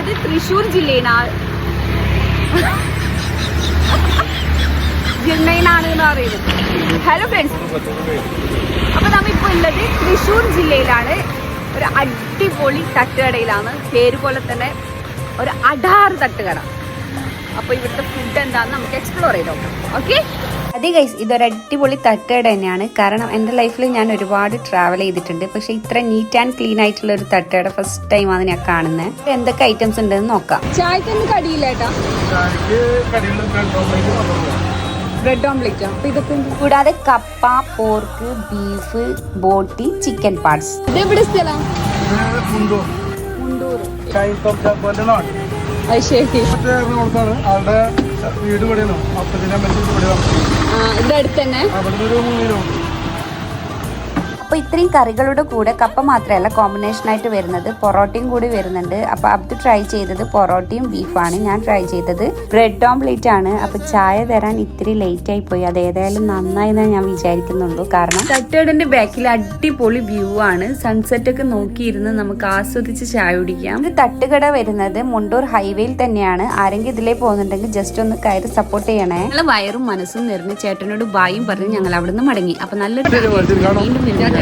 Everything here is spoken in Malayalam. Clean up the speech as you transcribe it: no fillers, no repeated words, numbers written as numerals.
അത് തൃശ്ശൂർ ജില്ലയിലാണ് എന്ന് പറയുന്നത്. ഹലോ ഫ്രണ്ട്സ്, അപ്പൊ നമ്മിപ്പോ ഉള്ളത് തൃശ്ശൂർ ജില്ലയിലാണ്. ഒരു അടിപൊളി തട്ടുകടയിലാണ്. പേര് പോലെ തന്നെ ഒരു അടാറ് തട്ടുകട. അപ്പൊ ഇവിടുത്തെ ഫുഡ് എന്താണെന്ന് നമുക്ക് എക്സ്പ്ലോർ ചെയ്ത് നോക്കാം. ഓക്കെ, അതെ ഗൈസ്, ഇതൊരു അടിപൊളി തട്ടുകട തന്നെയാണ്. കാരണം എൻ്റെ ലൈഫിൽ ഞാൻ ഒരുപാട് ട്രാവൽ ചെയ്തിട്ടുണ്ട്, പക്ഷെ ഇത്ര നീറ്റ് ആൻഡ് ക്ലീൻ ആയിട്ടുള്ള ഒരു തട്ടുകട ഫസ്റ്റ് ടൈമാണ് ഞാൻ കാണുന്നത്. എന്തൊക്കെ ഐറ്റംസ് ഉണ്ടെന്ന് നോക്കാം. ചായക്കൊന്നും കടിയില്ലേട്ടാ? Bread omelette. അപ്പൊ ഇതൊക്കെ കൂടാതെ കപ്പ, പോർക്ക്, ബീഫ്, ബോട്ടി, ചിക്കൻ പാർട്സ്. ഇതെവിടെ സ്ഥലം? മുണ്ടൂർ. ഇവിടെ അടുത്ത് തന്നെ. അപ്പോൾ ഇത്രയും കറികളുടെ കൂടെ കപ്പ മാത്രമല്ല കോമ്പിനേഷൻ ആയിട്ട് വരുന്നത്, പൊറോട്ടയും കൂടി വരുന്നുണ്ട്. അപ്പോൾ അത് ട്രൈ ചെയ്തത് പൊറോട്ടയും ബീഫാണ്. ഞാൻ ട്രൈ ചെയ്തത് ബ്രെഡ് ഓംലെറ്റ് ആണ്. അപ്പോൾ ചായ തരാൻ ഇത്തിരി ലേറ്റ് ആയി പോയി. അത് ഏതായാലും നന്നായി എന്നാണ് ഞാൻ വിചാരിക്കുന്നുള്ളൂ. കാരണം തട്ടുകടന്റെ ബാക്കിൽ അടിപൊളി വ്യൂ ആണ്. സൺസെറ്റ് ഒക്കെ നോക്കിയിരുന്ന് നമുക്ക് ആസ്വദിച്ച് ചായ കുടിക്കാം. ഇത് തട്ടുകട വരുന്നത് മുണ്ടൂർ ഹൈവേയിൽ തന്നെയാണ്. ആരെങ്കിലും ഇതിലേ പോകുന്നുണ്ടെങ്കിൽ ജസ്റ്റ് ഒന്ന് കയറി സപ്പോർട്ട് ചെയ്യണേ. ഞങ്ങൾ വയറും മനസ്സും നിറഞ്ഞ് ചേട്ടനോട് ബായും പറഞ്ഞ് ഞങ്ങൾ അവിടെ നിന്ന് മടങ്ങി. അപ്പൊ നല്ലൊരു വീണ്ടും